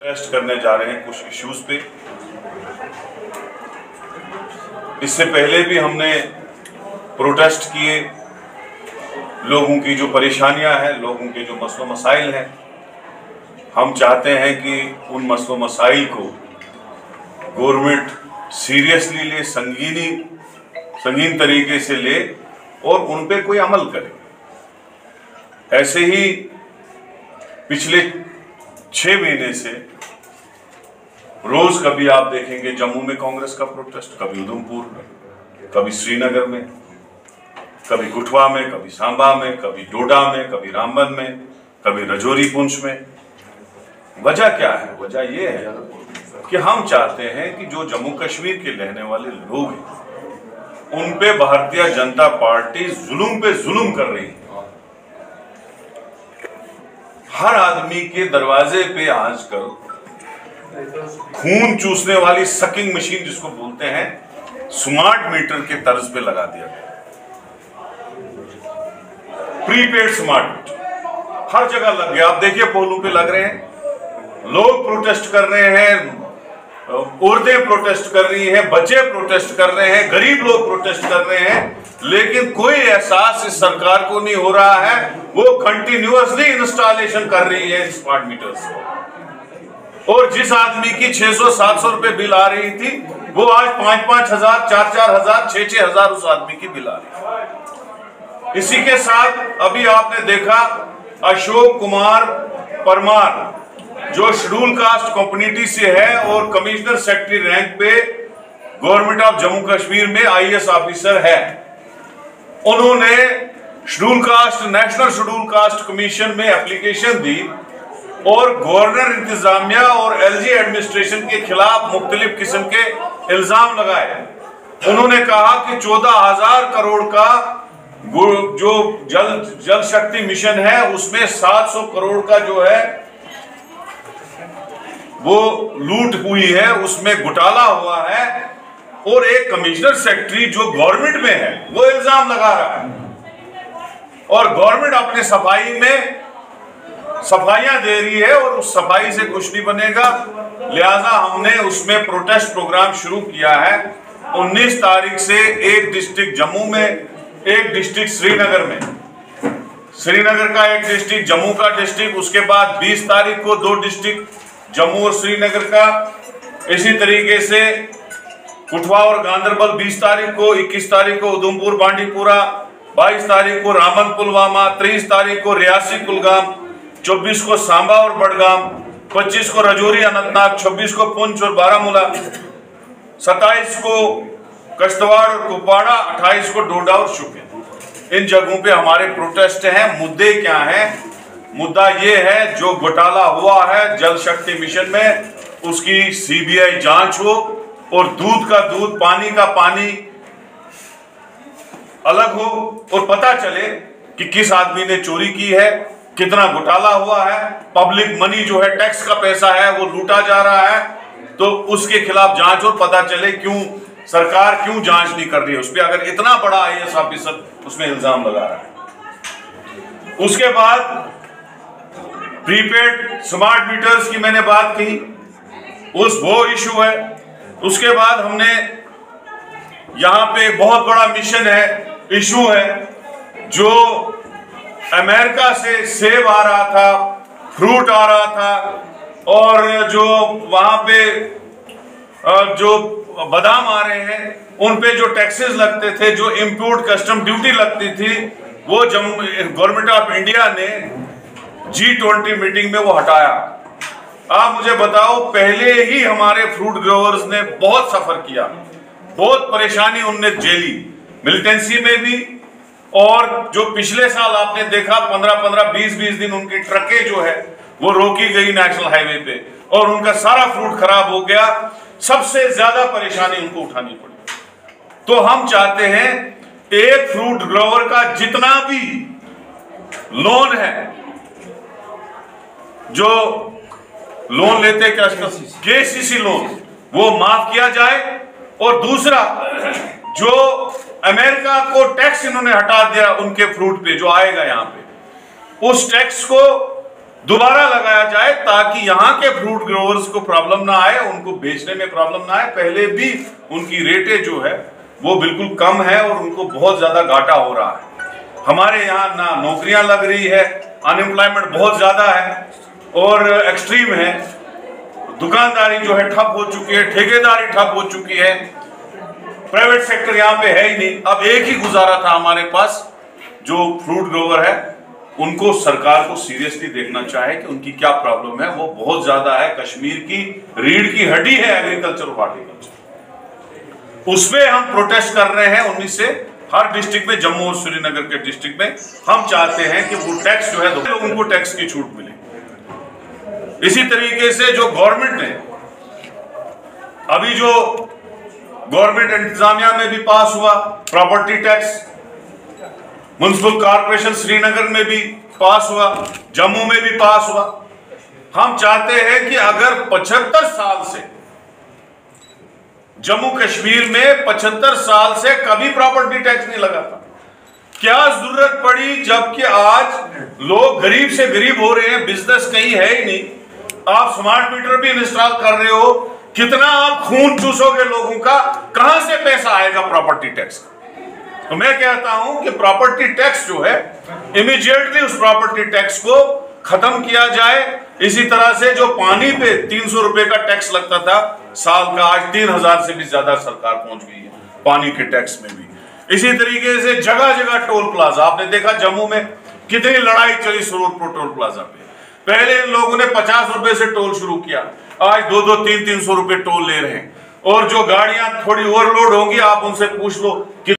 Test करने जा रहे हैं कुछ इश्यूज पे। इससे पहले भी हमने प्रोटेस्ट किए, लोगों की जो परेशानियां हैं, लोगों के जो मसलो मसाइल हैं, हम चाहते हैं कि उन मसलो मसाइल को गवर्नमेंट सीरियसली ले, संगीन तरीके से ले और उन पे कोई अमल करे। ऐसे ही पिछले 6 महीने से रोज कभी आप देखेंगे जम्मू में कांग्रेस का प्रोटेस्ट, कभी उधमपुर में, कभी श्रीनगर में, कभी कुठवा में, कभी सांबा में, कभी डोडा में, कभी रामबन में, कभी रजौरी पुंछ में। वजह क्या है? वजह यह है कि हम चाहते हैं कि जो जम्मू कश्मीर के रहने वाले लोग हैं उन पे भारतीय जनता पार्टी जुल्म पे जुल्म कर रही है। हर आदमी के दरवाजे पे आजकल खून चूसने वाली सकिंग मशीन, जिसको बोलते हैं, स्मार्ट मीटर के तर्ज पे लगा दिया गया। प्रीपेड स्मार्ट मीटर हर जगह लग गया। आप देखिए पोलों पे लग रहे हैं, लोग प्रोटेस्ट कर रहे हैं, औरतें प्रोटेस्ट कर रही हैं, बच्चे प्रोटेस्ट कर रहे हैं, गरीब लोग प्रोटेस्ट कर रहे हैं, लेकिन कोई एहसास इस सरकार को नहीं हो रहा है। वो कंटिन्यूअसली इंस्टॉलेशन कर रही है स्मार्ट मीटर्स, और जिस आदमी की 600-700 रुपए बिल आ रही थी, वो आज 5-5 हजार, 4-4 हजार, 6-6 हजार उस आदमी की बिल आ रही है। इसी के साथ अभी आपने देखा अशोक कुमार परमार, जो शेड्यूल कास्ट कम्युनिटी से है और कमिश्नर सेक्रेटरी रैंक पे गवर्नमेंट ऑफ जम्मू कश्मीर में IAS ऑफिसर है, उन्होंने schedule caste, national schedule caste commission में एप्लीकेशन दी और गवर्नर इंतजामिया और LG एडमिनिस्ट्रेशन के खिलाफ मुख्तलिफ किस्म के इल्जाम लगाए। उन्होंने कहा कि 14,000 करोड़ का जो जल शक्ति मिशन है उसमें 700 करोड़ का जो है वो लूट हुई है, उसमें घोटाला हुआ है, और एक कमिश्नर सेक्रेटरी जो गवर्नमेंट में है वो इल्जाम लगा रहा है, और गवर्नमेंट अपने सफाई में सफाइयां दे रही है और उस सफाई से कुछ नहीं बनेगा। लिहाजा हमने उसमें प्रोटेस्ट प्रोग्राम शुरू किया है। 19 तारीख से एक डिस्ट्रिक्ट जम्मू में, एक डिस्ट्रिक्ट श्रीनगर में, श्रीनगर का एक डिस्ट्रिक्ट, जम्मू का डिस्ट्रिक्ट, उसके बाद 20 तारीख को 2 डिस्ट्रिक्ट जम्मू और श्रीनगर का, इसी तरीके से कुठवा और गांधरबल 20 तारीख को, 21 तारीख को उधमपुर बांडीपुरा, 22 तारीख को रामबन पुलवामा, 23 तारीख को रियासी कुलगाम, 24 को सांबा और बडगाम, 25 को रजौरी अनंतनाग, 26 को पुंछ और बारामूला, 27 को कश्तवाड़ और कुपवाड़ा, 28 को डोडा और शोपियां। इन जगहों पे हमारे प्रोटेस्ट हैं। मुद्दे क्या हैं? मुद्दा ये है, जो घोटाला हुआ है जल शक्ति मिशन में, उसकी CBI जांच हो और दूध का दूध, पानी का पानी अलग हो, और पता चले कि किस आदमी ने चोरी की है, कितना घोटाला हुआ है, पब्लिक मनी जो है, टैक्स का पैसा है, वो लूटा जा रहा है, तो उसके खिलाफ जांच हो, पता चले क्यों सरकार क्यों जांच नहीं कर रही है उस पर, अगर इतना बड़ा IAS ऑफिसर उसमें इल्जाम लगा रहा है। उसके बाद प्रीपेड स्मार्ट मीटर्स की मैंने बात कही, वो इशू है। उसके बाद हमने यहां पे बहुत बड़ा मिशन है, इशू है, जो अमेरिका से सेब आ रहा था, फ्रूट आ रहा था, और जो वहां पे जो बादाम आ रहे हैं उन पे जो टैक्सेस लगते थे, जो इंपोर्ट कस्टम ड्यूटी लगती थी, वो गवर्नमेंट ऑफ इंडिया ने G20 मीटिंग में वो हटाया। आप मुझे बताओ, पहले ही हमारे फ्रूट ग्रोवर्स ने बहुत सफर किया, बहुत परेशानी उनने झेली, मिलिटेंसी में भी, और जो पिछले साल आपने देखा 15-15, 20-20 दिन उनकी ट्रकें जो है वो रोकी गई नेशनल हाईवे पे, और उनका सारा फ्रूट खराब हो गया। सबसे ज्यादा परेशानी उनको उठानी पड़ी। तो हम चाहते हैं एक फ्रूट ग्रोवर का जितना भी लोन है, जो लोन लेते KCC लोन, वो माफ किया जाए, और दूसरा जो अमेरिका को टैक्स इन्होंने हटा दिया उनके फ्रूट पे जो आएगा यहाँ पे, उस टैक्स को दोबारा लगाया जाए ताकि यहाँ के फ्रूट ग्रोवर्स को प्रॉब्लम ना आए, उनको बेचने में प्रॉब्लम ना आए। पहले भी उनकी रेटें जो है वो बिल्कुल कम है और उनको बहुत ज्यादा घाटा हो रहा है। हमारे यहाँ ना नौकरियां लग रही है, अनएम्प्लॉयमेंट बहुत ज्यादा है और एक्सट्रीम है। दुकानदारी जो है ठप हो चुकी है, ठेकेदारी ठप हो चुकी है, प्राइवेट सेक्टर यहाँ पे है ही नहीं। अब एक ही गुजारा था हमारे पास, जो फ्रूट ग्रोवर है उनको सरकार को सीरियसली देखना चाहे कि उनकी क्या प्रॉब्लम है। वो बहुत ज्यादा है, कश्मीर की रीढ़ की हड्डी है एग्रीकल्चर और हॉर्टिकल्चर। उसमें हम प्रोटेस्ट कर रहे हैं 19 से हर डिस्ट्रिक्ट में, जम्मू और श्रीनगर के डिस्ट्रिक्ट में। हम चाहते हैं कि वो टैक्स जो है लोगों को टैक्स की छूट मिले। इसी तरीके से जो गवर्नमेंट ने अभी जो गवर्नमेंट इंतजामिया में भी पास हुआ property tax, municipal corporation Srinagar में भी पास हुआ, जम्मू में भी पास हुआ। हम चाहते हैं कि अगर 75 साल से जम्मू कश्मीर में 75 साल से कभी प्रॉपर्टी टैक्स नहीं लगा था, क्या जरूरत पड़ी जबकि आज लोग गरीब से गरीब हो रहे हैं, बिजनेस कहीं है ही नहीं, आप स्मार्ट मीटर भी इंस्टॉल कर रहे हो, कितना आप खून चूसोगे लोगों का, कहां से पैसा आएगा प्रॉपर्टी टैक्स का? तो मैं कहता हूं कि प्रॉपर्टी टैक्स जो है इमीडिएटली उस प्रॉपर्टी टैक्स को खत्म किया जाए। इसी तरह से जो पानी पे 300 रुपए का टैक्स लगता था साल का, आज 3000 से भी ज्यादा सरकार पहुंच गई है पानी के टैक्स में भी। इसी तरीके से जगह जगह टोल प्लाजा, आपने देखा जम्मू में कितनी लड़ाई चली स्वरूपपुर टोल प्लाजा पे। पहले इन लोगों ने 50 रुपए से टोल शुरू किया, आज 200, 300 रुपए टोल ले रहे हैं। और जो गाड़ियां थोड़ी ओवरलोड होंगी, आप उनसे पूछ लो कि